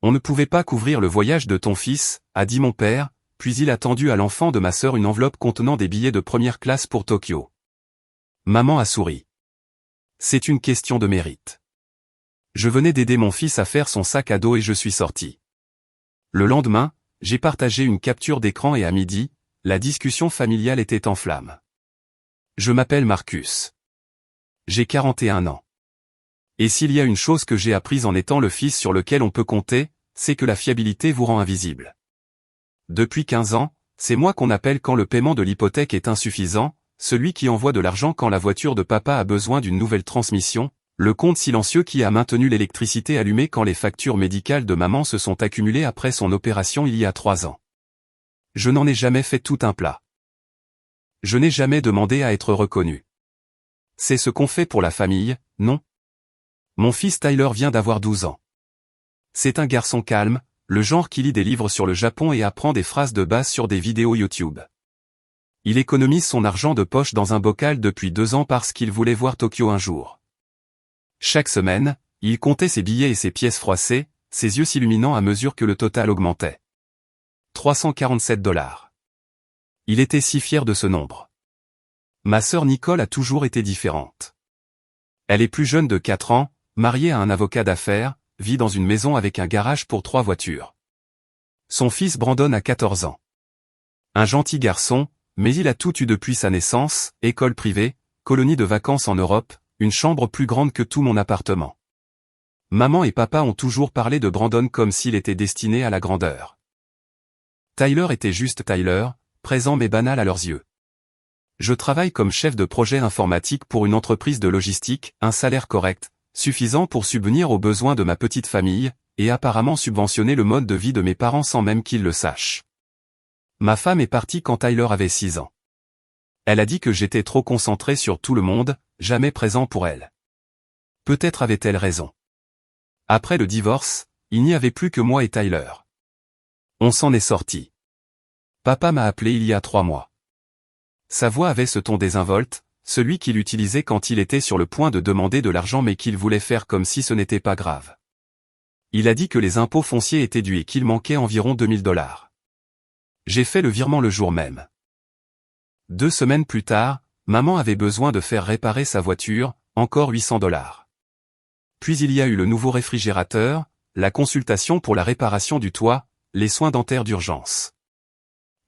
On ne pouvait pas couvrir le voyage de ton fils, a dit mon père, puis il a tendu à l'enfant de ma sœur une enveloppe contenant des billets de première classe pour Tokyo. Maman a souri. C'est une question de mérite. Je venais d'aider mon fils à faire son sac à dos et je suis sorti. Le lendemain, j'ai partagé une capture d'écran et à midi, la discussion familiale était en flammes. Je m'appelle Marcus. J'ai 41 ans. Et s'il y a une chose que j'ai apprise en étant le fils sur lequel on peut compter, c'est que la fiabilité vous rend invisible. Depuis 15 ans, c'est moi qu'on appelle quand le paiement de l'hypothèque est insuffisant, celui qui envoie de l'argent quand la voiture de papa a besoin d'une nouvelle transmission, le compte silencieux qui a maintenu l'électricité allumée quand les factures médicales de maman se sont accumulées après son opération il y a 3 ans. Je n'en ai jamais fait tout un plat. Je n'ai jamais demandé à être reconnu. C'est ce qu'on fait pour la famille, non? Mon fils Tyler vient d'avoir 12 ans. C'est un garçon calme, le genre qui lit des livres sur le Japon et apprend des phrases de base sur des vidéos YouTube. Il économise son argent de poche dans un bocal depuis 2 ans parce qu'il voulait voir Tokyo un jour. Chaque semaine, il comptait ses billets et ses pièces froissées, ses yeux s'illuminant à mesure que le total augmentait. 347 $. Il était si fier de ce nombre. Ma sœur Nicole a toujours été différente. Elle est plus jeune de 4 ans, mariée à un avocat d'affaires, vit dans une maison avec un garage pour 3 voitures. Son fils Brandon a 14 ans. Un gentil garçon, mais il a tout eu depuis sa naissance, école privée, colonie de vacances en Europe, une chambre plus grande que tout mon appartement. Maman et papa ont toujours parlé de Brandon comme s'il était destiné à la grandeur. Tyler était juste Tyler, présent mais banal à leurs yeux. Je travaille comme chef de projet informatique pour une entreprise de logistique, un salaire correct, suffisant pour subvenir aux besoins de ma petite famille, et apparemment subventionner le mode de vie de mes parents sans même qu'ils le sachent. Ma femme est partie quand Tyler avait 6 ans. Elle a dit que j'étais trop concentré sur tout le monde, jamais présent pour elle. Peut-être avait-elle raison. Après le divorce, il n'y avait plus que moi et Tyler. On s'en est sorti. Papa m'a appelé il y a 3 mois. Sa voix avait ce ton désinvolte, celui qu'il utilisait quand il était sur le point de demander de l'argent mais qu'il voulait faire comme si ce n'était pas grave. Il a dit que les impôts fonciers étaient dus et qu'il manquait environ 2000 $. J'ai fait le virement le jour même. 2 semaines plus tard, maman avait besoin de faire réparer sa voiture, encore 800 $. Puis il y a eu le nouveau réfrigérateur, la consultation pour la réparation du toit, les soins dentaires d'urgence.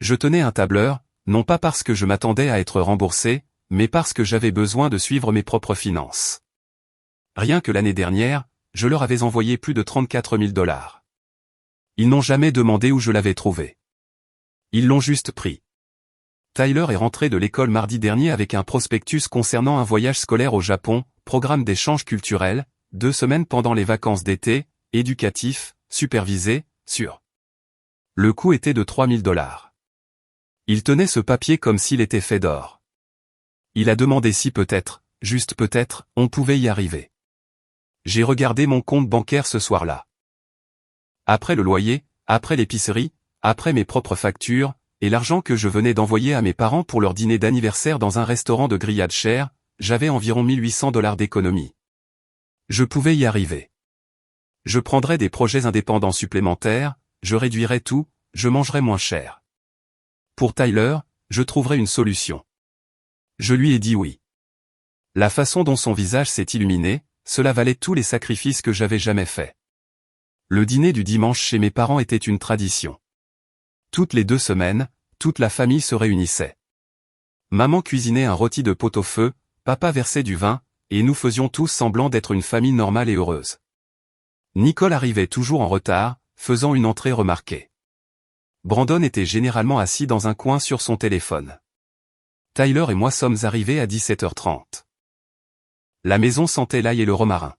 Je tenais un tableur, non pas parce que je m'attendais à être remboursé, mais parce que j'avais besoin de suivre mes propres finances. Rien que l'année dernière, je leur avais envoyé plus de 34 000 $. Ils n'ont jamais demandé où je l'avais trouvé. Ils l'ont juste pris. Tyler est rentré de l'école mardi dernier avec un prospectus concernant un voyage scolaire au Japon, programme d'échange culturel, 2 semaines pendant les vacances d'été, éducatif, supervisé, sûr. Le coût était de 3 000 $. Il tenait ce papier comme s'il était fait d'or. Il a demandé si peut-être, juste peut-être, on pouvait y arriver. J'ai regardé mon compte bancaire ce soir-là. Après le loyer, après l'épicerie, après mes propres factures, et l'argent que je venais d'envoyer à mes parents pour leur dîner d'anniversaire dans un restaurant de grillade cher, j'avais environ 1800 $ d'économie. Je pouvais y arriver. Je prendrais des projets indépendants supplémentaires, je réduirais tout, je mangerais moins cher. Pour Tyler, je trouverais une solution. Je lui ai dit oui. La façon dont son visage s'est illuminé, cela valait tous les sacrifices que j'avais jamais faits. Le dîner du dimanche chez mes parents était une tradition. Toutes les 2 semaines, toute la famille se réunissait. Maman cuisinait un rôti de pot-au-feu, papa versait du vin, et nous faisions tous semblant d'être une famille normale et heureuse. Nicole arrivait toujours en retard, faisant une entrée remarquée. Brandon était généralement assis dans un coin sur son téléphone. Tyler et moi sommes arrivés à 17h30. La maison sentait l'ail et le romarin.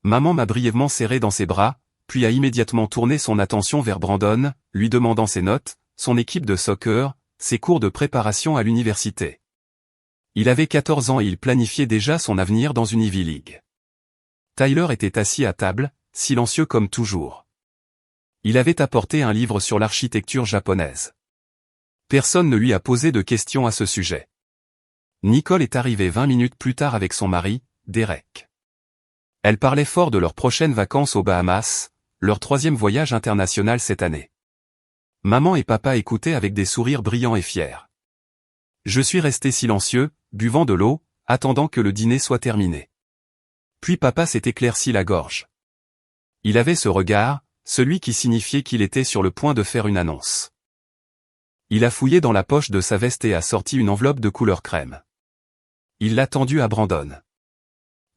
Maman m'a brièvement serré dans ses bras, puis a immédiatement tourné son attention vers Brandon, lui demandant ses notes, son équipe de soccer, ses cours de préparation à l'université. Il avait 14 ans et il planifiait déjà son avenir dans une Ivy League. Tyler était assis à table, silencieux comme toujours. Il avait apporté un livre sur l'architecture japonaise. Personne ne lui a posé de questions à ce sujet. Nicole est arrivée 20 minutes plus tard avec son mari, Derek. Elle parlait fort de leurs prochaines vacances aux Bahamas, leur 3e voyage international cette année. Maman et papa écoutaient avec des sourires brillants et fiers. Je suis resté silencieux, buvant de l'eau, attendant que le dîner soit terminé. Puis papa s'est éclairci la gorge. Il avait ce regard, celui qui signifiait qu'il était sur le point de faire une annonce. Il a fouillé dans la poche de sa veste et a sorti une enveloppe de couleur crème. Il l'a tendue à Brandon.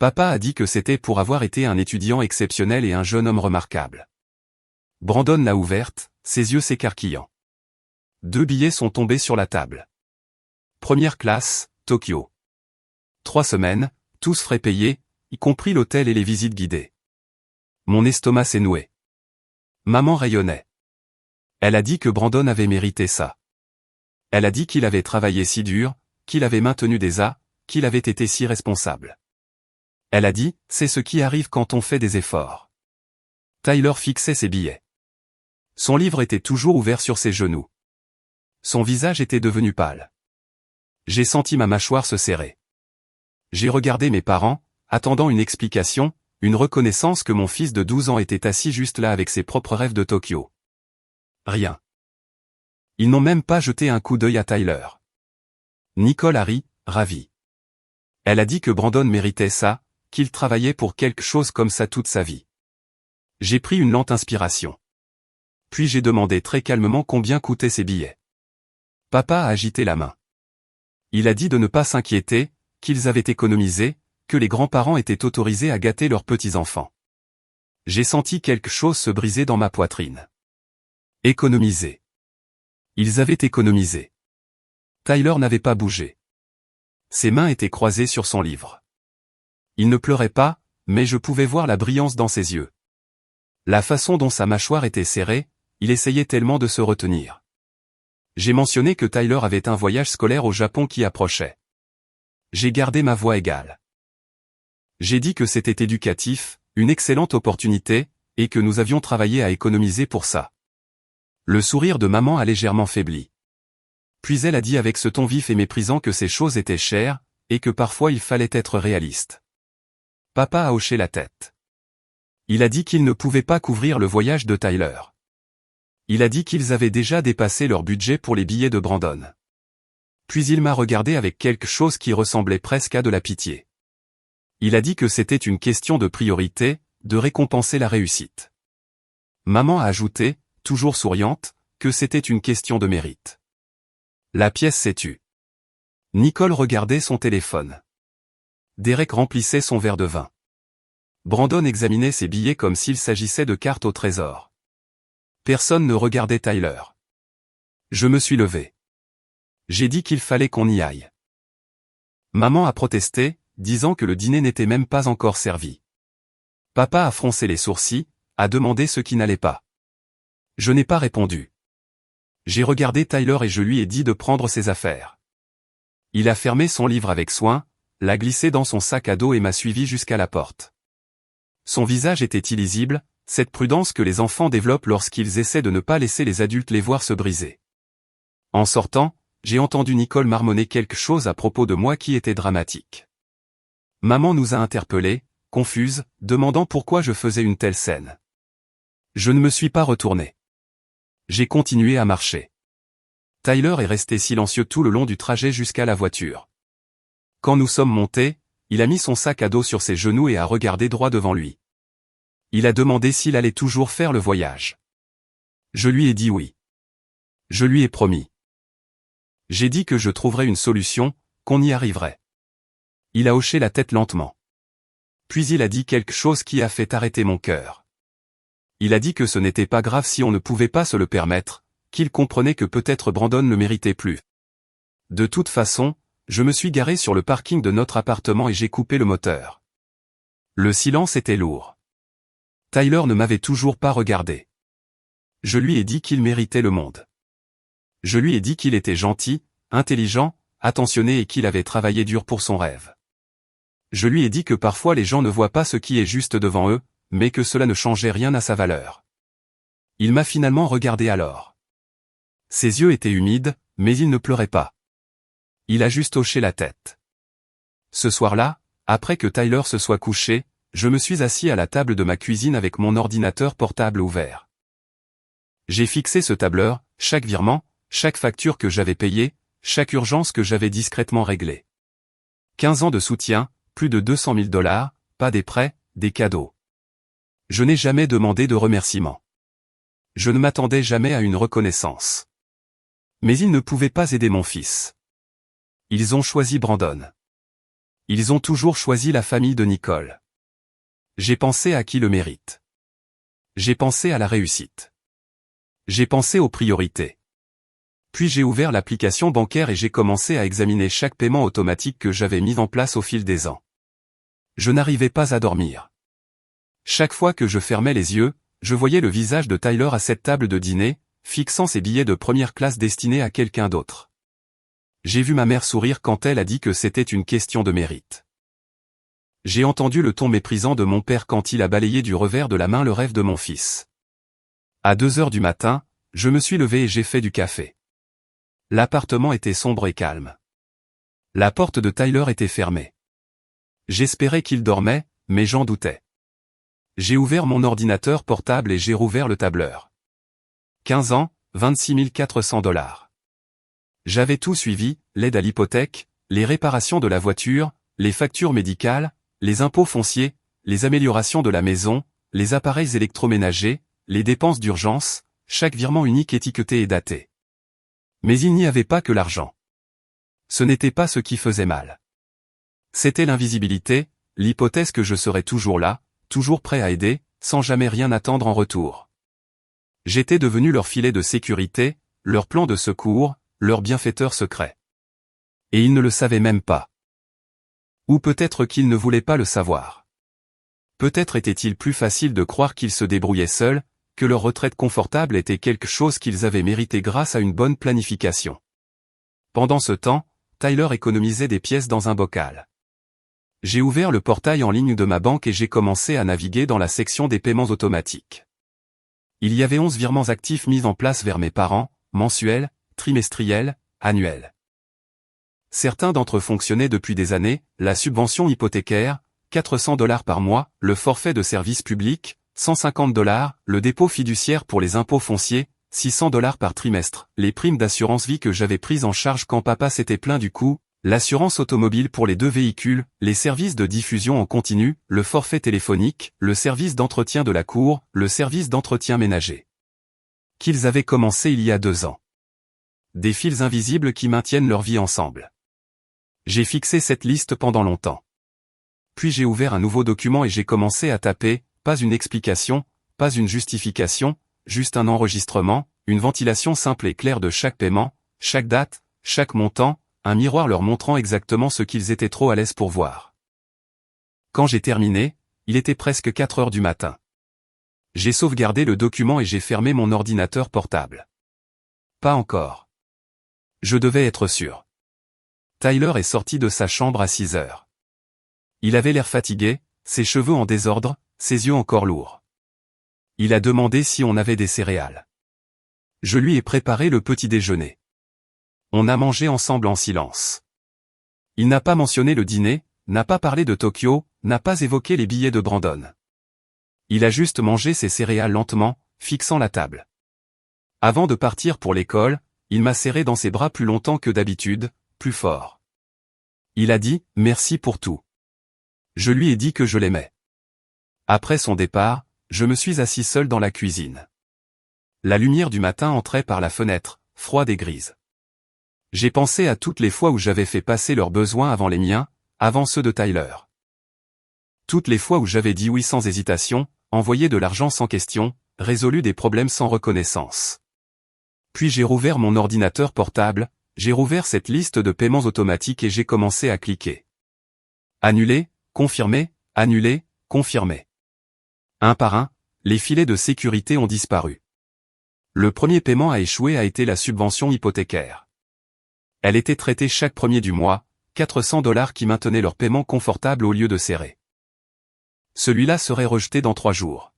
Papa a dit que c'était pour avoir été un étudiant exceptionnel et un jeune homme remarquable. Brandon l'a ouverte, ses yeux s'écarquillant. 2 billets sont tombés sur la table. Première classe, Tokyo. 3 semaines, tous frais payés, y compris l'hôtel et les visites guidées. Mon estomac s'est noué. Maman rayonnait. Elle a dit que Brandon avait mérité ça. Elle a dit qu'il avait travaillé si dur, qu'il avait maintenu des A, qu'il avait été si responsable. Elle a dit, c'est ce qui arrive quand on fait des efforts. Tyler fixait ses billets. Son livre était toujours ouvert sur ses genoux. Son visage était devenu pâle. J'ai senti ma mâchoire se serrer. J'ai regardé mes parents, attendant une explication, une reconnaissance que mon fils de 12 ans était assis juste là avec ses propres rêves de Tokyo. Rien. Ils n'ont même pas jeté un coup d'œil à Tyler. Nicole a ri, ravie. Elle a dit que Brandon méritait ça, qu'il travaillait pour quelque chose comme ça toute sa vie. J'ai pris une lente inspiration. Puis j'ai demandé très calmement combien coûtaient ces billets. Papa a agité la main. Il a dit de ne pas s'inquiéter, qu'ils avaient économisé, que les grands-parents étaient autorisés à gâter leurs petits-enfants. J'ai senti quelque chose se briser dans ma poitrine. Économiser. Ils avaient économisé. Tyler n'avait pas bougé. Ses mains étaient croisées sur son livre. Il ne pleurait pas, mais je pouvais voir la brillance dans ses yeux. La façon dont sa mâchoire était serrée, il essayait tellement de se retenir. J'ai mentionné que Tyler avait un voyage scolaire au Japon qui approchait. J'ai gardé ma voix égale. J'ai dit que c'était éducatif, une excellente opportunité, et que nous avions travaillé à économiser pour ça. Le sourire de maman a légèrement faibli. Puis elle a dit avec ce ton vif et méprisant que ces choses étaient chères, et que parfois il fallait être réaliste. Papa a hoché la tête. Il a dit qu'ils ne pouvaient pas couvrir le voyage de Tyler. Il a dit qu'ils avaient déjà dépassé leur budget pour les billets de Brandon. Puis il m'a regardé avec quelque chose qui ressemblait presque à de la pitié. Il a dit que c'était une question de priorité, de récompenser la réussite. Maman a ajouté, toujours souriante, que c'était une question de mérite. La pièce s'est tue. Nicole regardait son téléphone. Derek remplissait son verre de vin. Brandon examinait ses billets comme s'il s'agissait de cartes au trésor. Personne ne regardait Tyler. Je me suis levé. J'ai dit qu'il fallait qu'on y aille. Maman a protesté, disant que le dîner n'était même pas encore servi. Papa a froncé les sourcils, a demandé ce qui n'allait pas. Je n'ai pas répondu. J'ai regardé Tyler et je lui ai dit de prendre ses affaires. Il a fermé son livre avec soin, l'a glissé dans son sac à dos et m'a suivi jusqu'à la porte. Son visage était illisible, cette prudence que les enfants développent lorsqu'ils essaient de ne pas laisser les adultes les voir se briser. En sortant, j'ai entendu Nicole marmonner quelque chose à propos de moi qui était dramatique. Maman nous a interpellés, confuse, demandant pourquoi je faisais une telle scène. Je ne me suis pas retourné. J'ai continué à marcher. Tyler est resté silencieux tout le long du trajet jusqu'à la voiture. Quand nous sommes montés, il a mis son sac à dos sur ses genoux et a regardé droit devant lui. Il a demandé s'il allait toujours faire le voyage. Je lui ai dit oui. Je lui ai promis. J'ai dit que je trouverais une solution, qu'on y arriverait. Il a hoché la tête lentement. Puis il a dit quelque chose qui a fait arrêter mon cœur. Il a dit que ce n'était pas grave si on ne pouvait pas se le permettre, qu'il comprenait que peut-être Brandon ne méritait plus. De toute façon, je me suis garé sur le parking de notre appartement et j'ai coupé le moteur. Le silence était lourd. Tyler ne m'avait toujours pas regardé. Je lui ai dit qu'il méritait le monde. Je lui ai dit qu'il était gentil, intelligent, attentionné et qu'il avait travaillé dur pour son rêve. Je lui ai dit que parfois les gens ne voient pas ce qui est juste devant eux, mais que cela ne changeait rien à sa valeur. Il m'a finalement regardé alors. Ses yeux étaient humides, mais il ne pleurait pas. Il a juste hoché la tête. Ce soir-là, après que Tyler se soit couché, je me suis assis à la table de ma cuisine avec mon ordinateur portable ouvert. J'ai fixé ce tableur, chaque virement, chaque facture que j'avais payée, chaque urgence que j'avais discrètement réglée. 15 ans de soutien, plus de 200 000 $, pas des prêts, des cadeaux. Je n'ai jamais demandé de remerciements. Je ne m'attendais jamais à une reconnaissance. Mais ils ne pouvaient pas aider mon fils. Ils ont choisi Brandon. Ils ont toujours choisi la famille de Nicole. J'ai pensé à qui le mérite. J'ai pensé à la réussite. J'ai pensé aux priorités. Puis j'ai ouvert l'application bancaire et j'ai commencé à examiner chaque paiement automatique que j'avais mis en place au fil des ans. Je n'arrivais pas à dormir. Chaque fois que je fermais les yeux, je voyais le visage de Tyler à cette table de dîner, fixant ses billets de première classe destinés à quelqu'un d'autre. J'ai vu ma mère sourire quand elle a dit que c'était une question de mérite. J'ai entendu le ton méprisant de mon père quand il a balayé du revers de la main le rêve de mon fils. À 2 heures du matin, je me suis levé et j'ai fait du café. L'appartement était sombre et calme. La porte de Tyler était fermée. J'espérais qu'il dormait, mais j'en doutais. J'ai ouvert mon ordinateur portable et j'ai rouvert le tableur. 15 ans, 26 400 $. J'avais tout suivi, l'aide à l'hypothèque, les réparations de la voiture, les factures médicales, les impôts fonciers, les améliorations de la maison, les appareils électroménagers, les dépenses d'urgence, chaque virement unique étiqueté et daté. Mais il n'y avait pas que l'argent. Ce n'était pas ce qui faisait mal. C'était l'invisibilité, l'hypothèse que je serais toujours là, toujours prêt à aider, sans jamais rien attendre en retour. J'étais devenu leur filet de sécurité, leur plan de secours, leur bienfaiteur secret. Et ils ne le savaient même pas. Ou peut-être qu'ils ne voulaient pas le savoir. Peut-être était-il plus facile de croire qu'ils se débrouillaient seuls, que leur retraite confortable était quelque chose qu'ils avaient mérité grâce à une bonne planification. Pendant ce temps, Tyler économisait des pièces dans un bocal. J'ai ouvert le portail en ligne de ma banque et j'ai commencé à naviguer dans la section des paiements automatiques. Il y avait 11 virements actifs mis en place vers mes parents, mensuels, trimestriels, annuels. Certains d'entre eux fonctionnaient depuis des années, la subvention hypothécaire, 400 $ par mois, le forfait de service public, 150 $, le dépôt fiduciaire pour les impôts fonciers, 600 $ par trimestre, les primes d'assurance vie que j'avais prises en charge quand papa s'était plaint du coût, l'assurance automobile pour les 2 véhicules, les services de diffusion en continu, le forfait téléphonique, le service d'entretien de la cour, le service d'entretien ménager. Qu'ils avaient commencé il y a 2 ans. Des fils invisibles qui maintiennent leur vie ensemble. J'ai fixé cette liste pendant longtemps. Puis j'ai ouvert un nouveau document et j'ai commencé à taper, pas une explication, pas une justification, juste un enregistrement, une ventilation simple et claire de chaque paiement, chaque date, chaque montant, un miroir leur montrant exactement ce qu'ils étaient trop à l'aise pour voir. Quand j'ai terminé, il était presque 4 heures du matin. J'ai sauvegardé le document et j'ai fermé mon ordinateur portable. Pas encore. Je devais être sûr. Tyler est sorti de sa chambre à 6 heures. Il avait l'air fatigué, ses cheveux en désordre, ses yeux encore lourds. Il a demandé si on avait des céréales. Je lui ai préparé le petit déjeuner. On a mangé ensemble en silence. Il n'a pas mentionné le dîner, n'a pas parlé de Tokyo, n'a pas évoqué les billets de Brandon. Il a juste mangé ses céréales lentement, fixant la table. Avant de partir pour l'école, il m'a serré dans ses bras plus longtemps que d'habitude, plus fort. Il a dit « merci pour tout ». Je lui ai dit que je l'aimais. Après son départ, je me suis assis seul dans la cuisine. La lumière du matin entrait par la fenêtre, froide et grise. J'ai pensé à toutes les fois où j'avais fait passer leurs besoins avant les miens, avant ceux de Tyler. Toutes les fois où j'avais dit oui sans hésitation, envoyé de l'argent sans question, résolu des problèmes sans reconnaissance. Puis j'ai rouvert mon ordinateur portable, j'ai rouvert cette liste de paiements automatiques et j'ai commencé à cliquer. Annuler, confirmer, annuler, confirmer. Un par un, les filets de sécurité ont disparu. Le premier paiement à échouer a été la subvention hypothécaire. Elle était traitée chaque premier du mois, 400 $ qui maintenaient leur paiement confortable au lieu de serrer. Celui-là serait rejeté dans 3 jours.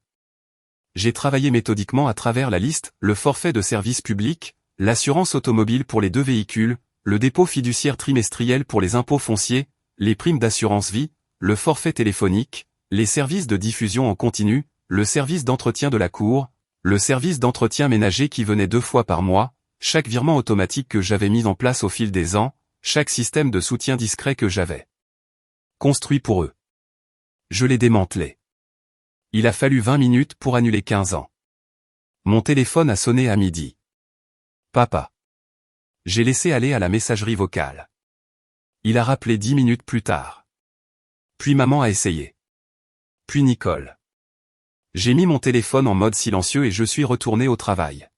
J'ai travaillé méthodiquement à travers la liste, le forfait de service public, l'assurance automobile pour les 2 véhicules, le dépôt fiduciaire trimestriel pour les impôts fonciers, les primes d'assurance vie, le forfait téléphonique, les services de diffusion en continu, le service d'entretien de la cour, le service d'entretien ménager qui venait 2 fois par mois, chaque virement automatique que j'avais mis en place au fil des ans, chaque système de soutien discret que j'avais construit pour eux. Je l'ai démantelé. Il a fallu 20 minutes pour annuler 15 ans. Mon téléphone a sonné à midi. Papa. J'ai laissé aller à la messagerie vocale. Il a rappelé 10 minutes plus tard. Puis maman a essayé. Puis Nicole. J'ai mis mon téléphone en mode silencieux et je suis retourné au travail.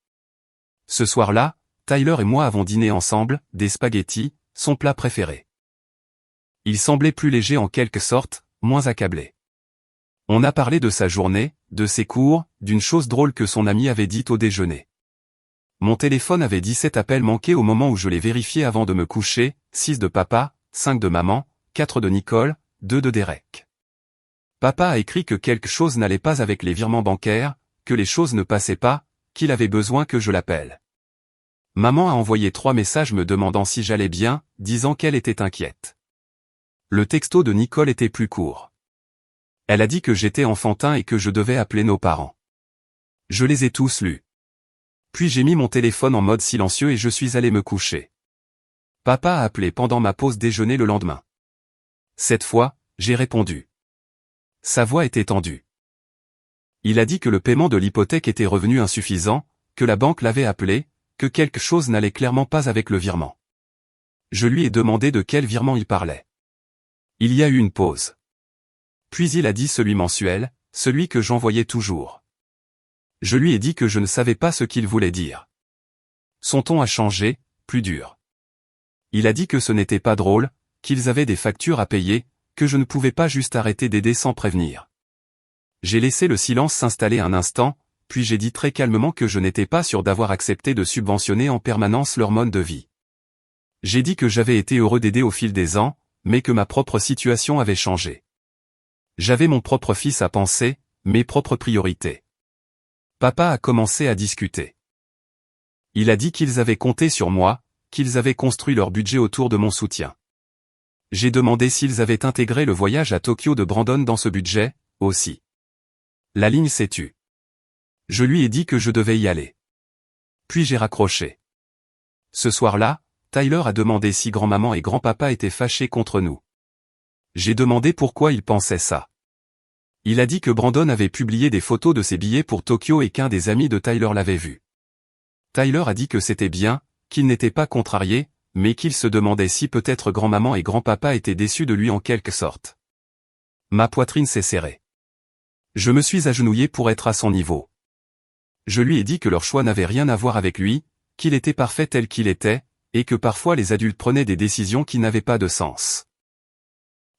Ce soir-là, Tyler et moi avons dîné ensemble, des spaghettis, son plat préféré. Il semblait plus léger en quelque sorte, moins accablé. On a parlé de sa journée, de ses cours, d'une chose drôle que son ami avait dite au déjeuner. Mon téléphone avait 17 appels manqués au moment où je l'ai vérifié avant de me coucher, 6 de papa, 5 de maman, 4 de Nicole, 2 de Derek. Papa a écrit que quelque chose n'allait pas avec les virements bancaires, que les choses ne passaient pas, qu'il avait besoin que je l'appelle. Maman a envoyé 3 messages me demandant si j'allais bien, disant qu'elle était inquiète. Le texto de Nicole était plus court. Elle a dit que j'étais enfantin et que je devais appeler nos parents. Je les ai tous lus. Puis j'ai mis mon téléphone en mode silencieux et je suis allé me coucher. Papa a appelé pendant ma pause déjeuner le lendemain. Cette fois, j'ai répondu. Sa voix était tendue. Il a dit que le paiement de l'hypothèque était revenu insuffisant, que la banque l'avait appelé, que quelque chose n'allait clairement pas avec le virement. Je lui ai demandé de quel virement il parlait. Il y a eu une pause. Puis il a dit celui mensuel, celui que j'envoyais toujours. Je lui ai dit que je ne savais pas ce qu'il voulait dire. Son ton a changé, plus dur. Il a dit que ce n'était pas drôle, qu'ils avaient des factures à payer, que je ne pouvais pas juste arrêter d'aider sans prévenir. J'ai laissé le silence s'installer un instant, puis j'ai dit très calmement que je n'étais pas sûr d'avoir accepté de subventionner en permanence leur mode de vie. J'ai dit que j'avais été heureux d'aider au fil des ans, mais que ma propre situation avait changé. J'avais mon propre fils à penser, mes propres priorités. Papa a commencé à discuter. Il a dit qu'ils avaient compté sur moi, qu'ils avaient construit leur budget autour de mon soutien. J'ai demandé s'ils avaient intégré le voyage à Tokyo de Brandon dans ce budget, aussi. La ligne s'est tue. Je lui ai dit que je devais y aller. Puis j'ai raccroché. Ce soir-là, Tyler a demandé si grand-maman et grand-papa étaient fâchés contre nous. J'ai demandé pourquoi il pensait ça. Il a dit que Brandon avait publié des photos de ses billets pour Tokyo et qu'un des amis de Tyler l'avait vu. Tyler a dit que c'était bien, qu'il n'était pas contrarié, mais qu'il se demandait si peut-être grand-maman et grand-papa étaient déçus de lui en quelque sorte. Ma poitrine s'est serrée. Je me suis agenouillé pour être à son niveau. Je lui ai dit que leur choix n'avait rien à voir avec lui, qu'il était parfait tel qu'il était, et que parfois les adultes prenaient des décisions qui n'avaient pas de sens.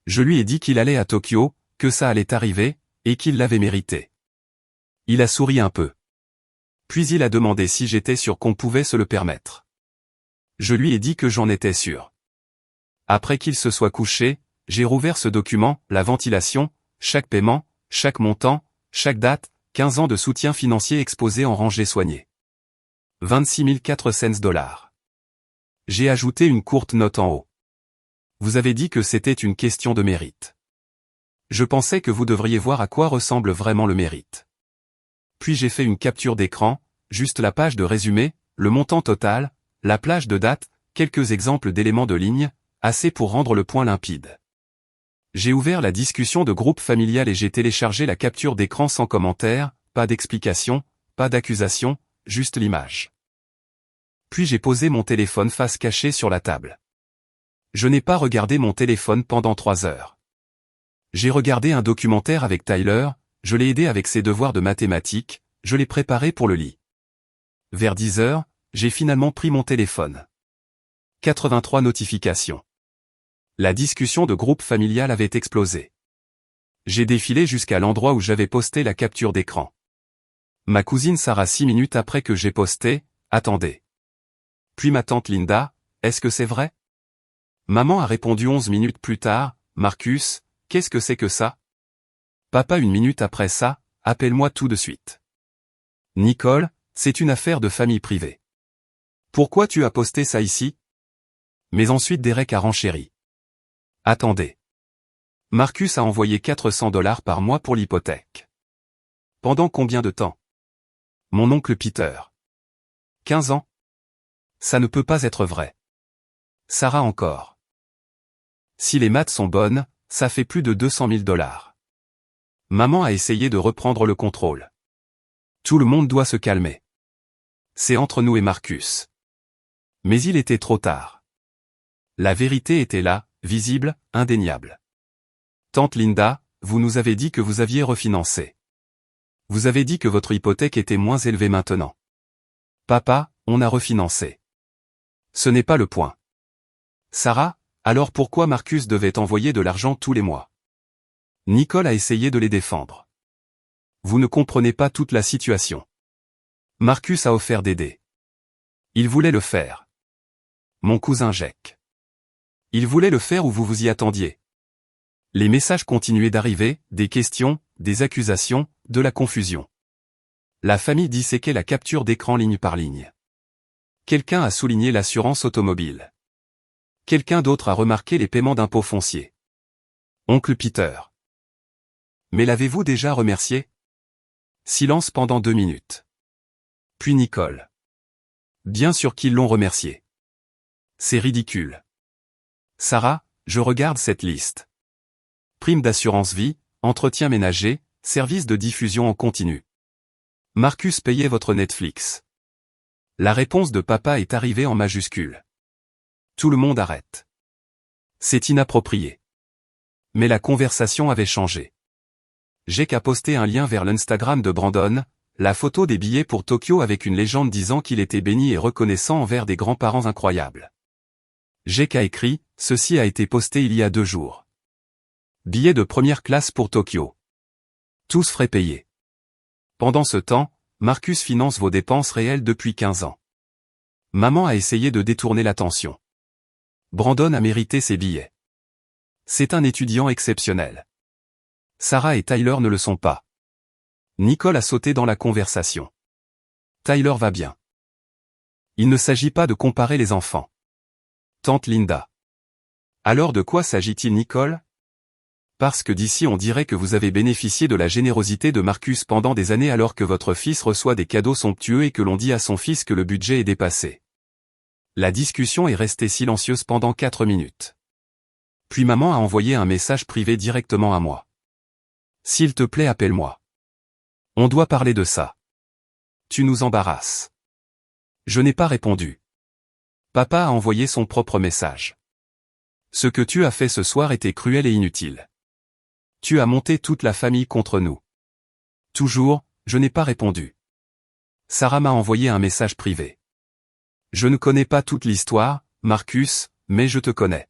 Je lui ai dit qu'il allait à Tokyo, que ça allait arriver, et qu'il l'avait mérité. Il a souri un peu. Puis il a demandé si j'étais sûr qu'on pouvait se le permettre. Je lui ai dit que j'en étais sûr. Après qu'il se soit couché, j'ai rouvert ce document, la ventilation, chaque paiement, chaque montant, chaque date, 15 ans de soutien financier exposé en rangée soignée. 26 400 $. J'ai ajouté une courte note en haut. Vous avez dit que c'était une question de mérite. Je pensais que vous devriez voir à quoi ressemble vraiment le mérite. Puis j'ai fait une capture d'écran, juste la page de résumé, le montant total, la plage de date, quelques exemples d'éléments de ligne, assez pour rendre le point limpide. J'ai ouvert la discussion de groupe familial et j'ai téléchargé la capture d'écran sans commentaire, pas d'explication, pas d'accusation, juste l'image. Puis j'ai posé mon téléphone face cachée sur la table. Je n'ai pas regardé mon téléphone pendant 3 heures. J'ai regardé un documentaire avec Tyler, je l'ai aidé avec ses devoirs de mathématiques, je l'ai préparé pour le lit. Vers 10 heures, j'ai finalement pris mon téléphone. 83 notifications. La discussion de groupe familial avait explosé. J'ai défilé jusqu'à l'endroit où j'avais posté la capture d'écran. Ma cousine Sarah 6 minutes après que j'ai posté, attendez. Puis ma tante Linda, est-ce que c'est vrai? Maman a répondu 11 minutes plus tard, Marcus, qu'est-ce que c'est que ça? Papa 1 minute après ça, appelle-moi tout de suite. Nicole, c'est une affaire de famille privée. Pourquoi tu as posté ça ici? Mais ensuite Derek a renchéri. Attendez. Marcus a envoyé 400 $ par mois pour l'hypothèque. Pendant combien de temps? Mon oncle Peter. 15 ans? Ça ne peut pas être vrai. Sarah encore. Si les maths sont bonnes, ça fait plus de 200 000 $. Maman a essayé de reprendre le contrôle. Tout le monde doit se calmer. C'est entre nous et Marcus. Mais il était trop tard. La vérité était là, visible, indéniable. Tante Linda, vous nous avez dit que vous aviez refinancé. Vous avez dit que votre hypothèque était moins élevée maintenant. Papa, on a refinancé. Ce n'est pas le point. Sarah, alors pourquoi Marcus devait envoyer de l'argent tous les mois? Nicole a essayé de les défendre. Vous ne comprenez pas toute la situation. Marcus a offert d'aider. Il voulait le faire. Mon cousin Jake. Il voulait le faire ou vous vous y attendiez? Les messages continuaient d'arriver, des questions, des accusations, de la confusion. La famille disséquait la capture d'écran ligne par ligne. Quelqu'un a souligné l'assurance automobile. Quelqu'un d'autre a remarqué les paiements d'impôts fonciers. Oncle Peter. Mais l'avez-vous déjà remercié? Silence pendant 2 minutes. Puis Nicole. Bien sûr qu'ils l'ont remercié. C'est ridicule. Sarah, je regarde cette liste. Prime d'assurance vie, entretien ménager, service de diffusion en continu. Marcus payait votre Netflix. La réponse de papa est arrivée en majuscule. Tout le monde arrête. C'est inapproprié. Mais la conversation avait changé. Jake a posté un lien vers l'Instagram de Brandon, la photo des billets pour Tokyo avec une légende disant qu'il était béni et reconnaissant envers des grands-parents incroyables. Jake a écrit, ceci a été posté il y a 2 jours. Billets de première classe pour Tokyo. Tous frais payés. Pendant ce temps, Marcus finance vos dépenses réelles depuis 15 ans. Maman a essayé de détourner l'attention. Brandon a mérité ses billets. C'est un étudiant exceptionnel. Sarah et Tyler ne le sont pas. Nicole a sauté dans la conversation. Tyler va bien. Il ne s'agit pas de comparer les enfants. Tante Linda. Alors de quoi s'agit-il Nicole? Parce que d'ici on dirait que vous avez bénéficié de la générosité de Marcus pendant des années alors que votre fils reçoit des cadeaux somptueux et que l'on dit à son fils que le budget est dépassé. La discussion est restée silencieuse pendant 4 minutes. Puis maman a envoyé un message privé directement à moi. S'il te plaît appelle-moi. On doit parler de ça. Tu nous embarrasses. Je n'ai pas répondu. Papa a envoyé son propre message. Ce que tu as fait ce soir était cruel et inutile. Tu as monté toute la famille contre nous. Toujours, je n'ai pas répondu. Sarah m'a envoyé un message privé. Je ne connais pas toute l'histoire, Marcus, mais je te connais.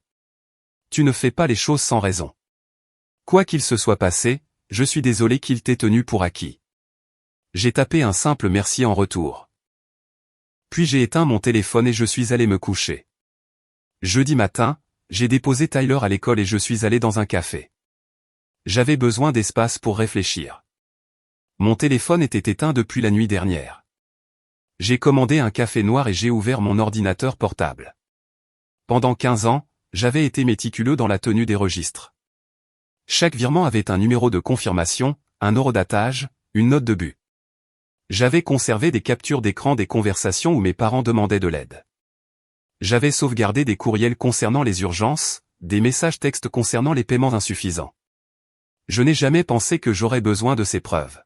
Tu ne fais pas les choses sans raison. Quoi qu'il se soit passé, je suis désolé qu'il t'ait tenu pour acquis. J'ai tapé un simple merci en retour. Puis j'ai éteint mon téléphone et je suis allé me coucher. Jeudi matin, j'ai déposé Tyler à l'école et je suis allé dans un café. J'avais besoin d'espace pour réfléchir. Mon téléphone était éteint depuis la nuit dernière. J'ai commandé un café noir et j'ai ouvert mon ordinateur portable. Pendant 15 ans, j'avais été méticuleux dans la tenue des registres. Chaque virement avait un numéro de confirmation, un horodatage, une note de but. J'avais conservé des captures d'écran des conversations où mes parents demandaient de l'aide. J'avais sauvegardé des courriels concernant les urgences, des messages textes concernant les paiements insuffisants. Je n'ai jamais pensé que j'aurais besoin de ces preuves.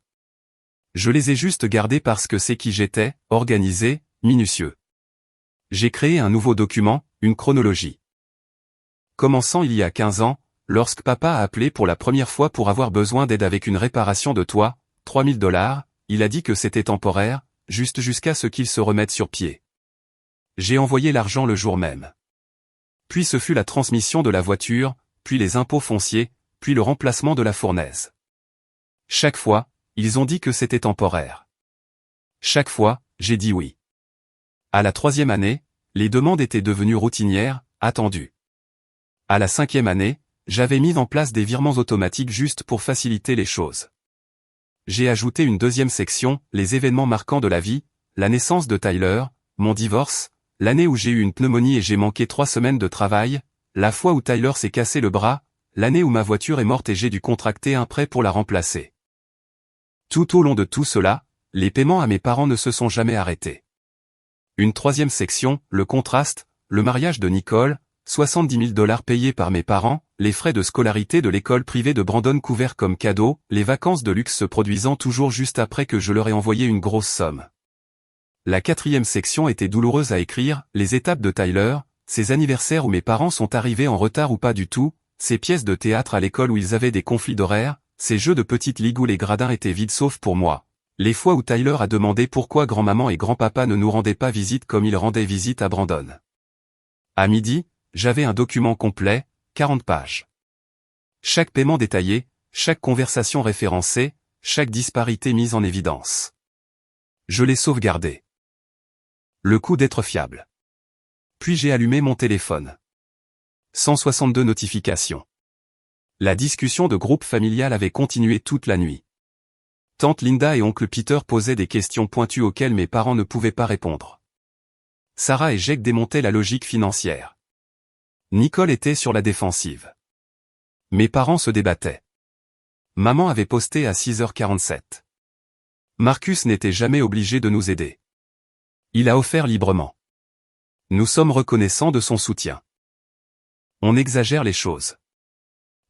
Je les ai juste gardées parce que c'est qui j'étais, organisé, minutieux. J'ai créé un nouveau document, une chronologie. Commençant il y a 15 ans, lorsque papa a appelé pour la première fois pour avoir besoin d'aide avec une réparation de toit, 3 000 $, il a dit que c'était temporaire, juste jusqu'à ce qu'il se remette sur pied. J'ai envoyé l'argent le jour même. Puis ce fut la transmission de la voiture, puis les impôts fonciers, puis le remplacement de la fournaise. Chaque fois, ils ont dit que c'était temporaire. Chaque fois, j'ai dit oui. À la 3e année, les demandes étaient devenues routinières, attendues. À la 5e année, j'avais mis en place des virements automatiques juste pour faciliter les choses. J'ai ajouté une 2e section, les événements marquants de la vie, la naissance de Tyler, mon divorce, l'année où j'ai eu une pneumonie et j'ai manqué 3 semaines de travail, la fois où Tyler s'est cassé le bras, l'année où ma voiture est morte et j'ai dû contracter un prêt pour la remplacer. Tout au long de tout cela, les paiements à mes parents ne se sont jamais arrêtés. Une troisième section, le contraste, le mariage de Nicole, 70 000 $ payés par mes parents, les frais de scolarité de l'école privée de Brandon couverts comme cadeau, les vacances de luxe se produisant toujours juste après que je leur ai envoyé une grosse somme. La quatrième section était douloureuse à écrire, les étapes de Tyler, ces anniversaires où mes parents sont arrivés en retard ou pas du tout, ces pièces de théâtre à l'école où ils avaient des conflits d'horaires, ces jeux de petite ligue où les gradins étaient vides sauf pour moi. Les fois où Tyler a demandé pourquoi grand-maman et grand-papa ne nous rendaient pas visite comme ils rendaient visite à Brandon. À midi, j'avais un document complet, 40 pages. Chaque paiement détaillé, chaque conversation référencée, chaque disparité mise en évidence. Je l'ai sauvegardé. Le coup d'être fiable. Puis j'ai allumé mon téléphone. 162 notifications. La discussion de groupe familial avait continué toute la nuit. Tante Linda et oncle Peter posaient des questions pointues auxquelles mes parents ne pouvaient pas répondre. Sarah et Jake démontaient la logique financière. Nicole était sur la défensive. Mes parents se débattaient. Maman avait posté à 6h47. Marcus n'était jamais obligé de nous aider. Il a offert librement. Nous sommes reconnaissants de son soutien. On exagère les choses.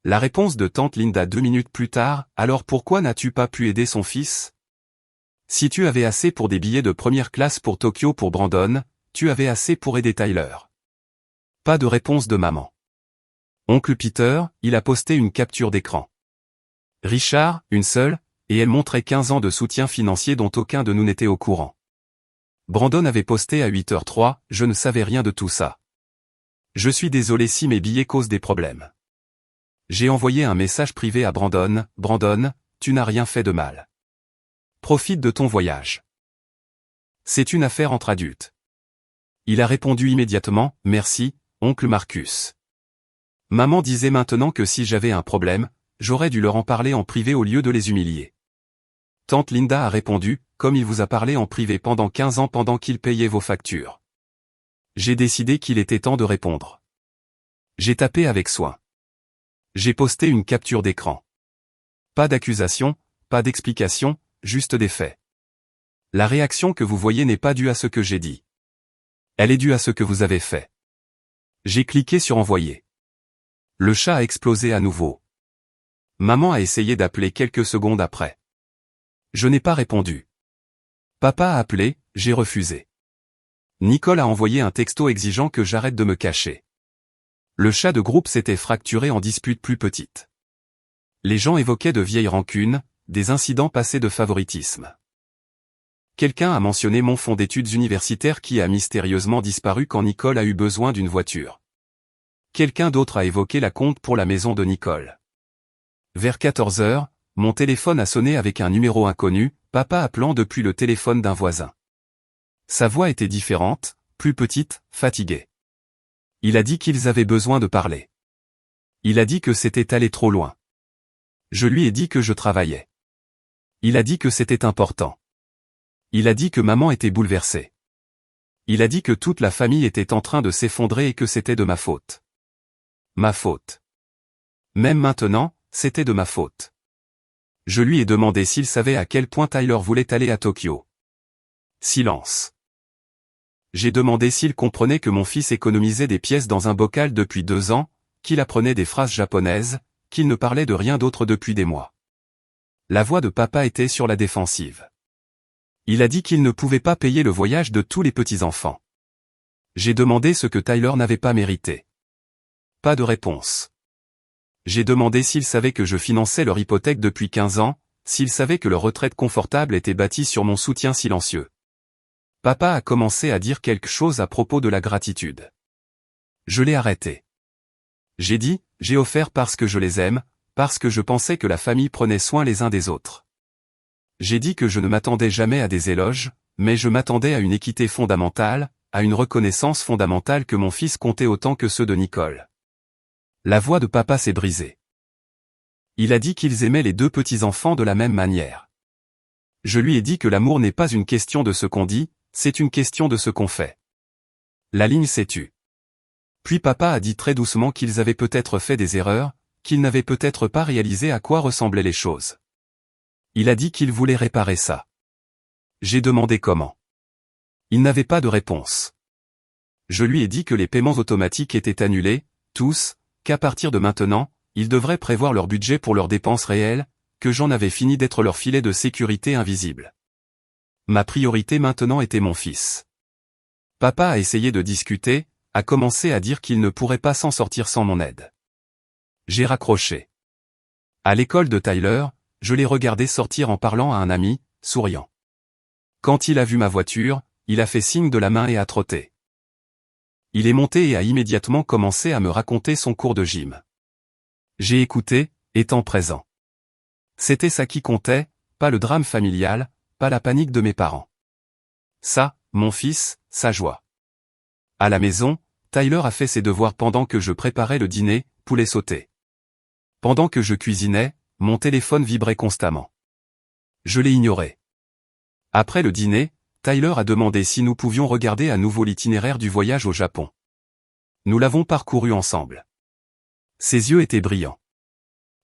La réponse de tante Linda 2 minutes plus tard, alors pourquoi n'as-tu pas pu aider son fils? Si tu avais assez pour des billets de première classe pour Tokyo pour Brandon, tu avais assez pour aider Tyler. Pas de réponse de maman. Oncle Peter, il a posté une capture d'écran. Richard, une seule, et elle montrait 15 ans de soutien financier dont aucun de nous n'était au courant. Brandon avait posté à 8h03, je ne savais rien de tout ça. Je suis désolé si mes billets causent des problèmes. J'ai envoyé un message privé à Brandon, Brandon, tu n'as rien fait de mal. Profite de ton voyage. C'est une affaire entre adultes. Il a répondu immédiatement, merci, oncle Marcus. Maman disait maintenant que si j'avais un problème, j'aurais dû leur en parler en privé au lieu de les humilier. Tante Linda a répondu, comme il vous a parlé en privé pendant 15 ans pendant qu'il payait vos factures. J'ai décidé qu'il était temps de répondre. J'ai tapé avec soin. J'ai posté une capture d'écran. Pas d'accusation, pas d'explication, juste des faits. La réaction que vous voyez n'est pas due à ce que j'ai dit. Elle est due à ce que vous avez fait. J'ai cliqué sur envoyer. Le chat a explosé à nouveau. Maman a essayé d'appeler quelques secondes après. Je n'ai pas répondu. Papa a appelé, j'ai refusé. Nicole a envoyé un texto exigeant que j'arrête de me cacher. Le chat de groupe s'était fracturé en disputes plus petites. Les gens évoquaient de vieilles rancunes, des incidents passés de favoritisme. Quelqu'un a mentionné mon fonds d'études universitaires qui a mystérieusement disparu quand Nicole a eu besoin d'une voiture. Quelqu'un d'autre a évoqué la compte pour la maison de Nicole. Vers 14h, mon téléphone a sonné avec un numéro inconnu, papa appelant depuis le téléphone d'un voisin. Sa voix était différente, plus petite, fatiguée. Il a dit qu'ils avaient besoin de parler. Il a dit que c'était allé trop loin. Je lui ai dit que je travaillais. Il a dit que c'était important. Il a dit que maman était bouleversée. Il a dit que toute la famille était en train de s'effondrer et que c'était de ma faute. Ma faute. Même maintenant, c'était de ma faute. Je lui ai demandé s'il savait à quel point Tyler voulait aller à Tokyo. Silence. J'ai demandé s'il comprenait que mon fils économisait des pièces dans un bocal depuis 2 ans, qu'il apprenait des phrases japonaises, qu'il ne parlait de rien d'autre depuis des mois. La voix de papa était sur la défensive. Il a dit qu'il ne pouvait pas payer le voyage de tous les petits-enfants. J'ai demandé ce que Tyler n'avait pas mérité. Pas de réponse. J'ai demandé s'il savait que je finançais leur hypothèque depuis 15 ans, s'il savait que leur retraite confortable était bâtie sur mon soutien silencieux. Papa a commencé à dire quelque chose à propos de la gratitude. Je l'ai arrêté. J'ai dit, j'ai offert parce que je les aime, parce que je pensais que la famille prenait soin les uns des autres. J'ai dit que je ne m'attendais jamais à des éloges, mais je m'attendais à une équité fondamentale, à une reconnaissance fondamentale que mon fils comptait autant que ceux de Nicole. La voix de papa s'est brisée. Il a dit qu'ils aimaient les 2 petits-enfants de la même manière. Je lui ai dit que l'amour n'est pas une question de ce qu'on dit, c'est une question de ce qu'on fait. La ligne s'est tue. Puis papa a dit très doucement qu'ils avaient peut-être fait des erreurs, qu'il n'avait peut-être pas réalisé à quoi ressemblaient les choses. Il a dit qu'il voulait réparer ça. J'ai demandé comment. Il n'avait pas de réponse. Je lui ai dit que les paiements automatiques étaient annulés, tous, qu'à partir de maintenant, ils devraient prévoir leur budget pour leurs dépenses réelles, que j'en avais fini d'être leur filet de sécurité invisible. Ma priorité maintenant était mon fils. Papa a essayé de discuter, a commencé à dire qu'il ne pourrait pas s'en sortir sans mon aide. J'ai raccroché. À l'école de Tyler, je l'ai regardé sortir en parlant à un ami, souriant. Quand il a vu ma voiture, il a fait signe de la main et a trotté. Il est monté et a immédiatement commencé à me raconter son cours de gym. J'ai écouté, étant présent. C'était ça qui comptait, pas le drame familial, pas la panique de mes parents. Ça, mon fils, sa joie. À la maison, Tyler a fait ses devoirs pendant que je préparais le dîner, poulet sauté. Pendant que je cuisinais, mon téléphone vibrait constamment. Je l'ai ignoré. Après le dîner, Tyler a demandé si nous pouvions regarder à nouveau l'itinéraire du voyage au Japon. Nous l'avons parcouru ensemble. Ses yeux étaient brillants.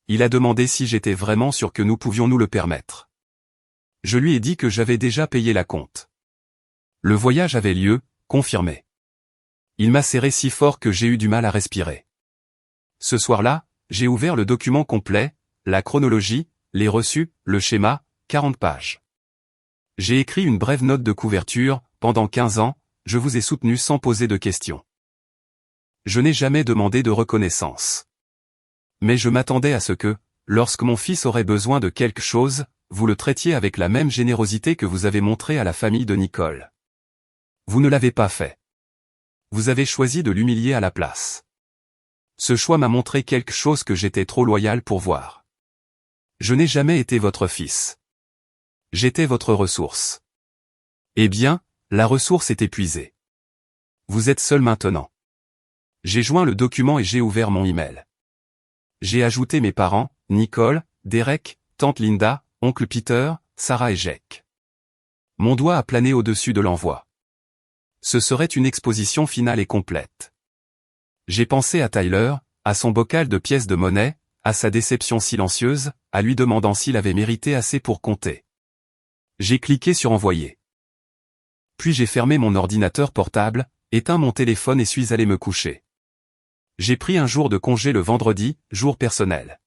Il a demandé si j'étais vraiment sûr que nous pouvions nous le permettre. Je lui ai dit que j'avais déjà payé la compte. Le voyage avait lieu, confirmé. Il m'a serré si fort que j'ai eu du mal à respirer. Ce soir-là, j'ai ouvert le document complet, la chronologie, les reçus, le schéma, 40 pages. J'ai écrit une brève note de couverture, pendant 15 ans, je vous ai soutenu sans poser de questions. Je n'ai jamais demandé de reconnaissance. Mais je m'attendais à ce que, lorsque mon fils aurait besoin de quelque chose, vous le traitiez avec la même générosité que vous avez montrée à la famille de Nicole. Vous ne l'avez pas fait. Vous avez choisi de l'humilier à la place. Ce choix m'a montré quelque chose que j'étais trop loyal pour voir. Je n'ai jamais été votre fils. J'étais votre ressource. Eh bien, la ressource est épuisée. Vous êtes seul maintenant. J'ai joint le document et j'ai ouvert mon email. J'ai ajouté mes parents, Nicole, Derek, tante Linda, oncle Peter, Sarah et Jake. Mon doigt a plané au-dessus de l'envoi. Ce serait une exposition finale et complète. J'ai pensé à Tyler, à son bocal de pièces de monnaie, à sa déception silencieuse, à lui demandant s'il avait mérité assez pour compter. J'ai cliqué sur envoyer. Puis j'ai fermé mon ordinateur portable, éteint mon téléphone et suis allé me coucher. J'ai pris un jour de congé le vendredi, jour personnel.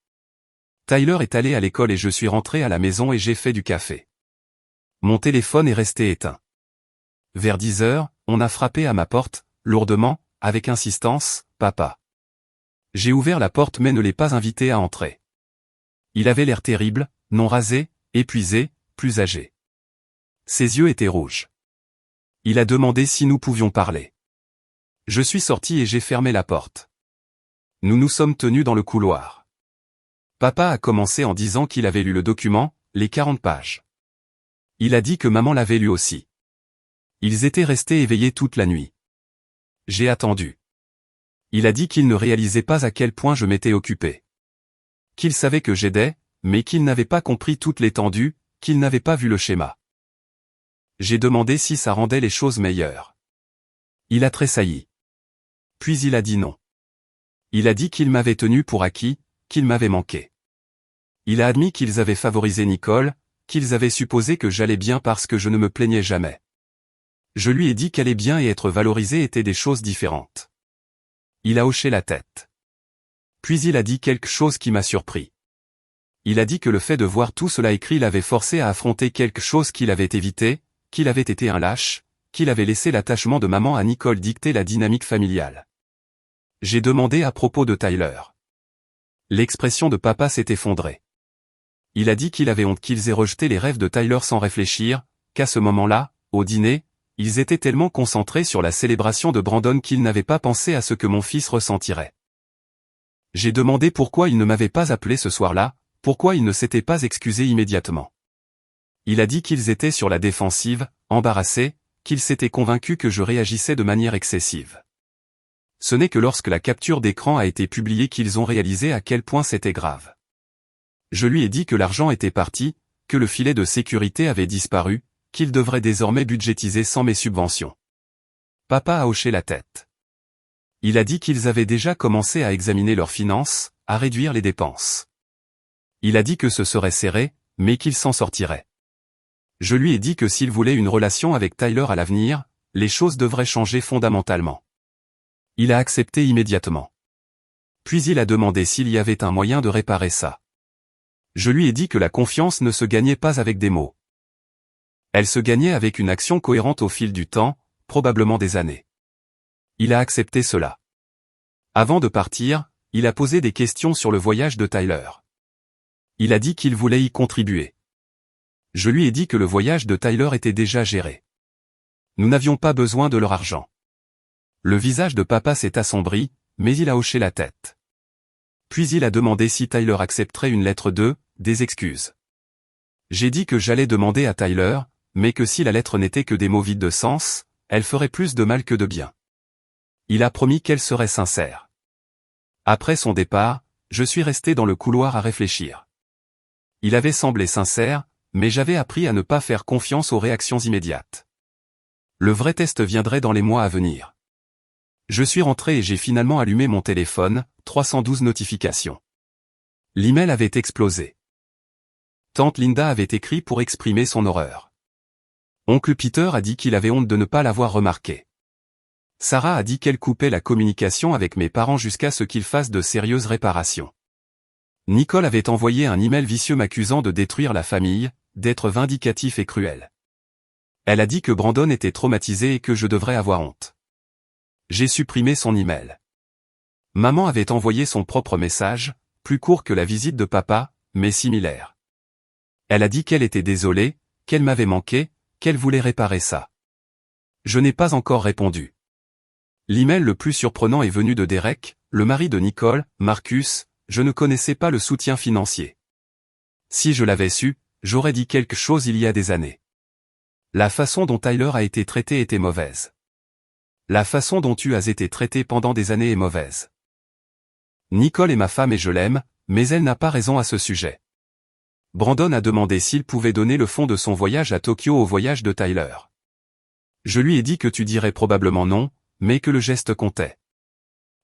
Tyler est allé à l'école et je suis rentré à la maison et j'ai fait du café. Mon téléphone est resté éteint. Vers 10 heures, on a frappé à ma porte, lourdement, avec insistance, « Papa ». J'ai ouvert la porte mais ne l'ai pas invité à entrer. Il avait l'air terrible, non rasé, épuisé, plus âgé. Ses yeux étaient rouges. Il a demandé si nous pouvions parler. Je suis sorti et j'ai fermé la porte. Nous nous sommes tenus dans le couloir. Papa a commencé en disant qu'il avait lu le document, les 40 pages. Il a dit que maman l'avait lu aussi. Ils étaient restés éveillés toute la nuit. J'ai attendu. Il a dit qu'il ne réalisait pas à quel point je m'étais occupé. Qu'il savait que j'aidais, mais qu'il n'avait pas compris toute l'étendue, qu'il n'avait pas vu le schéma. J'ai demandé si ça rendait les choses meilleures. Il a tressailli. Puis il a dit non. Il a dit qu'il m'avait tenu pour acquis, qu'il m'avait manqué. Il a admis qu'ils avaient favorisé Nicole, qu'ils avaient supposé que j'allais bien parce que je ne me plaignais jamais. Je lui ai dit qu'aller bien et être valorisé étaient des choses différentes. Il a hoché la tête. Puis il a dit quelque chose qui m'a surpris. Il a dit que le fait de voir tout cela écrit l'avait forcé à affronter quelque chose qu'il avait évité, qu'il avait été un lâche, qu'il avait laissé l'attachement de maman à Nicole dicter la dynamique familiale. J'ai demandé à propos de Tyler. L'expression de papa s'est effondrée. Il a dit qu'il avait honte qu'ils aient rejeté les rêves de Tyler sans réfléchir, qu'à ce moment-là, au dîner, ils étaient tellement concentrés sur la célébration de Brandon qu'ils n'avaient pas pensé à ce que mon fils ressentirait. J'ai demandé pourquoi il ne m'avait pas appelé ce soir-là, pourquoi il ne s'était pas excusé immédiatement. Il a dit qu'ils étaient sur la défensive, embarrassés, qu'ils s'étaient convaincus que je réagissais de manière excessive. Ce n'est que lorsque la capture d'écran a été publiée qu'ils ont réalisé à quel point c'était grave. Je lui ai dit que l'argent était parti, que le filet de sécurité avait disparu, qu'il devrait désormais budgétiser sans mes subventions. Papa a hoché la tête. Il a dit qu'ils avaient déjà commencé à examiner leurs finances, à réduire les dépenses. Il a dit que ce serait serré, mais qu'il s'en sortirait. Je lui ai dit que s'il voulait une relation avec Tyler à l'avenir, les choses devraient changer fondamentalement. Il a accepté immédiatement. Puis il a demandé s'il y avait un moyen de réparer ça. Je lui ai dit que la confiance ne se gagnait pas avec des mots. Elle se gagnait avec une action cohérente au fil du temps, probablement des années. Il a accepté cela. Avant de partir, il a posé des questions sur le voyage de Tyler. Il a dit qu'il voulait y contribuer. Je lui ai dit que le voyage de Tyler était déjà géré. Nous n'avions pas besoin de leur argent. Le visage de papa s'est assombri, mais il a hoché la tête. Puis il a demandé si Tyler accepterait une lettre des excuses. J'ai dit que j'allais demander à Tyler, mais que si la lettre n'était que des mots vides de sens, elle ferait plus de mal que de bien. Il a promis qu'elle serait sincère. Après son départ, je suis resté dans le couloir à réfléchir. Il avait semblé sincère, mais j'avais appris à ne pas faire confiance aux réactions immédiates. Le vrai test viendrait dans les mois à venir. Je suis rentré et j'ai finalement allumé mon téléphone, 312 notifications. L'email avait explosé. Tante Linda avait écrit pour exprimer son horreur. Oncle Peter a dit qu'il avait honte de ne pas l'avoir remarqué. Sarah a dit qu'elle coupait la communication avec mes parents jusqu'à ce qu'ils fassent de sérieuses réparations. Nicole avait envoyé un email vicieux m'accusant de détruire la famille, d'être vindicatif et cruel. Elle a dit que Brandon était traumatisé et que je devrais avoir honte. J'ai supprimé son email. Maman avait envoyé son propre message, plus court que la visite de papa, mais similaire. Elle a dit qu'elle était désolée, qu'elle m'avait manqué, qu'elle voulait réparer ça. Je n'ai pas encore répondu. L'email le plus surprenant est venu de Derek, le mari de Nicole, Marcus. Je ne connaissais pas le soutien financier. Si je l'avais su, j'aurais dit quelque chose il y a des années. La façon dont Tyler a été traité était mauvaise. La façon dont tu as été traité pendant des années est mauvaise. Nicole est ma femme et je l'aime, mais elle n'a pas raison à ce sujet. Brandon a demandé s'il pouvait donner le fond de son voyage à Tokyo au voyage de Tyler. Je lui ai dit que tu dirais probablement non, mais que le geste comptait.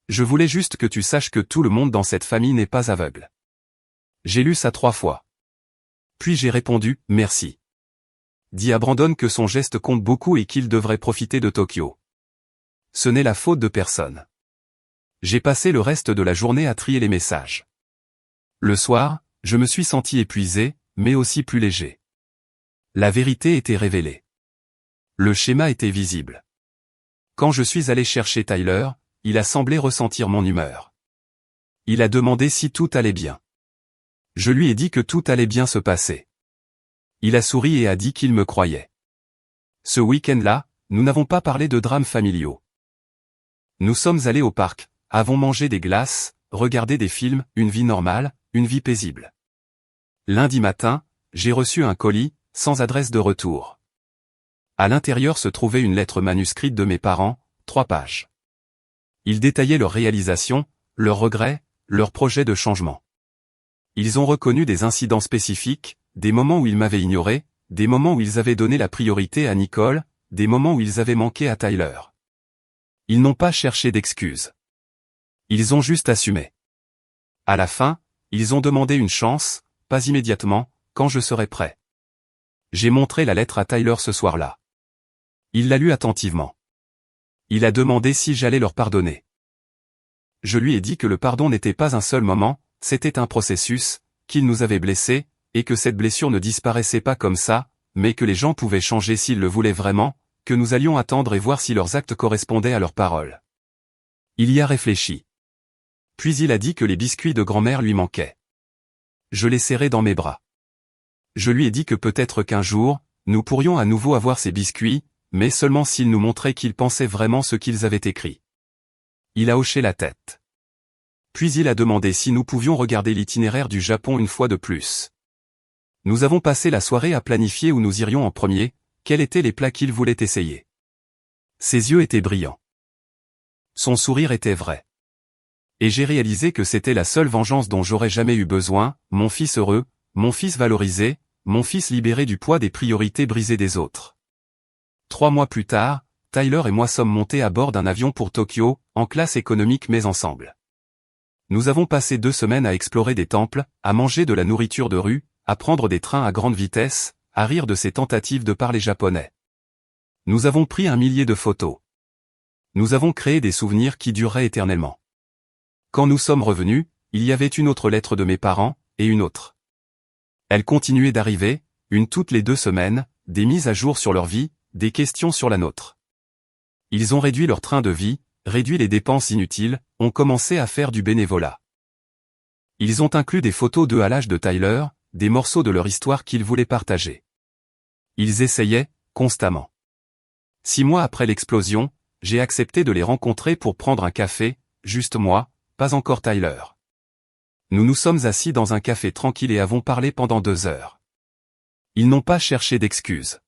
Je voulais juste que tu saches que tout le monde dans cette famille n'est pas aveugle. J'ai lu ça 3 fois. Puis j'ai répondu, merci. Dis à Brandon que son geste compte beaucoup et qu'il devrait profiter de Tokyo. Ce n'est la faute de personne. J'ai passé le reste de la journée à trier les messages. Le soir, je me suis senti épuisé, mais aussi plus léger. La vérité était révélée. Le schéma était visible. Quand je suis allé chercher Tyler, il a semblé ressentir mon humeur. Il a demandé si tout allait bien. Je lui ai dit que tout allait bien se passer. Il a souri et a dit qu'il me croyait. Ce week-end-là, nous n'avons pas parlé de drames familiaux. Nous sommes allés au parc, avons mangé des glaces, regardé des films, une vie normale, une vie paisible. Lundi matin, j'ai reçu un colis, sans adresse de retour. À l'intérieur se trouvait une lettre manuscrite de mes parents, 3 pages. Ils détaillaient leurs réalisations, leurs regrets, leurs projets de changement. Ils ont reconnu des incidents spécifiques, des moments où ils m'avaient ignoré, des moments où ils avaient donné la priorité à Nicole, des moments où ils avaient manqué à Tyler. Ils n'ont pas cherché d'excuses. Ils ont juste assumé. À la fin, ils ont demandé une chance, pas immédiatement, quand je serai prêt. J'ai montré la lettre à Tyler ce soir-là. Il l'a lue attentivement. Il a demandé si j'allais leur pardonner. Je lui ai dit que le pardon n'était pas un seul moment, c'était un processus, qu'il nous avait blessés, et que cette blessure ne disparaissait pas comme ça, mais que les gens pouvaient changer s'ils le voulaient vraiment, que nous allions attendre et voir si leurs actes correspondaient à leurs paroles. Il y a réfléchi. Puis il a dit que les biscuits de grand-mère lui manquaient. Je l'ai serré dans mes bras. Je lui ai dit que peut-être qu'un jour, nous pourrions à nouveau avoir ces biscuits, mais seulement s'ils nous montraient qu'ils pensaient vraiment ce qu'ils avaient écrit. Il a hoché la tête. Puis il a demandé si nous pouvions regarder l'itinéraire du Japon une fois de plus. Nous avons passé la soirée à planifier où nous irions en premier, quels étaient les plats qu'il voulait essayer. Ses yeux étaient brillants. Son sourire était vrai. Et j'ai réalisé que c'était la seule vengeance dont j'aurais jamais eu besoin, mon fils heureux, mon fils valorisé, mon fils libéré du poids des priorités brisées des autres. 3 mois plus tard, Tyler et moi sommes montés à bord d'un avion pour Tokyo, en classe économique mais ensemble. Nous avons passé 2 semaines à explorer des temples, à manger de la nourriture de rue, à prendre des trains à grande vitesse, à rire de ses tentatives de parler japonais. Nous avons pris 1 millier de photos. Nous avons créé des souvenirs qui dureraient éternellement. Quand nous sommes revenus, il y avait une autre lettre de mes parents, et une autre. Elle continuait d'arriver, une toutes les 2 semaines, des mises à jour sur leur vie, des questions sur la nôtre. Ils ont réduit leur train de vie, réduit les dépenses inutiles, ont commencé à faire du bénévolat. Ils ont inclus des photos d'eux à l'âge de Tyler, des morceaux de leur histoire qu'ils voulaient partager. Ils essayaient, constamment. 6 mois après l'explosion, j'ai accepté de les rencontrer pour prendre un café, juste moi, pas encore Tyler. Nous nous sommes assis dans un café tranquille et avons parlé pendant 2 heures. Ils n'ont pas cherché d'excuses.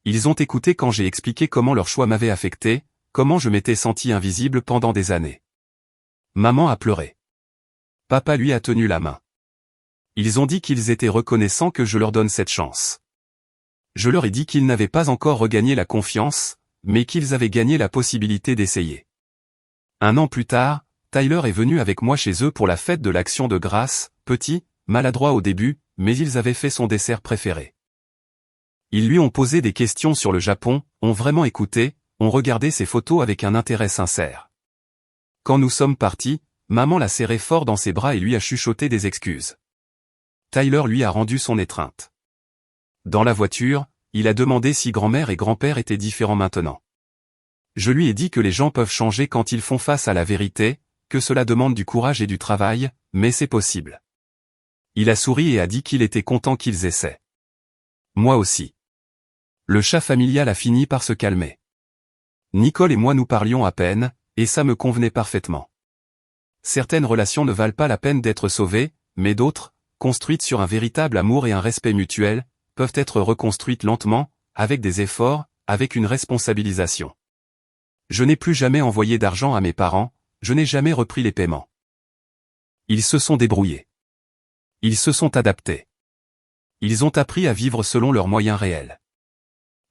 Ils ont écouté quand j'ai expliqué comment leur choix m'avait affecté, comment je m'étais senti invisible pendant des années. Maman a pleuré. Papa lui a tenu la main. Ils ont dit qu'ils étaient reconnaissants que je leur donne cette chance. Je leur ai dit qu'ils n'avaient pas encore regagné la confiance, mais qu'ils avaient gagné la possibilité d'essayer. 1 an plus tard, Tyler est venu avec moi chez eux pour la fête de l'Action de grâce, petit, maladroit au début, mais ils avaient fait son dessert préféré. Ils lui ont posé des questions sur le Japon, ont vraiment écouté, ont regardé ses photos avec un intérêt sincère. Quand nous sommes partis, maman l'a serré fort dans ses bras et lui a chuchoté des excuses. Tyler lui a rendu son étreinte. Dans la voiture, il a demandé si grand-mère et grand-père étaient différents maintenant. Je lui ai dit que les gens peuvent changer quand ils font face à la vérité, que cela demande du courage et du travail, mais c'est possible. Il a souri et a dit qu'il était content qu'ils essaient. Moi aussi. Le chat familial a fini par se calmer. Nicole et moi nous parlions à peine, et ça me convenait parfaitement. Certaines relations ne valent pas la peine d'être sauvées, mais d'autres, construites sur un véritable amour et un respect mutuel, peuvent être reconstruites lentement, avec des efforts, avec une responsabilisation. Je n'ai plus jamais envoyé d'argent à mes parents, je n'ai jamais repris les paiements. Ils se sont débrouillés. Ils se sont adaptés. Ils ont appris à vivre selon leurs moyens réels.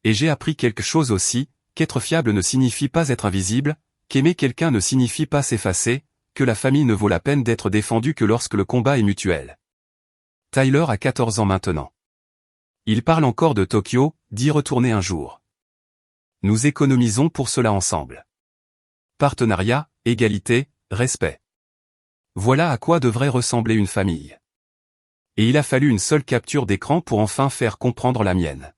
Et j'ai appris quelque chose aussi, qu'être fiable ne signifie pas être invisible, qu'aimer quelqu'un ne signifie pas s'effacer, que la famille ne vaut la peine d'être défendue que lorsque le combat est mutuel. Tyler a 14 ans maintenant. Il parle encore de Tokyo, d'y retourner un jour. Nous économisons pour cela ensemble. Partenariat, égalité, respect. Voilà à quoi devrait ressembler une famille. Et il a fallu une seule capture d'écran pour enfin faire comprendre la mienne.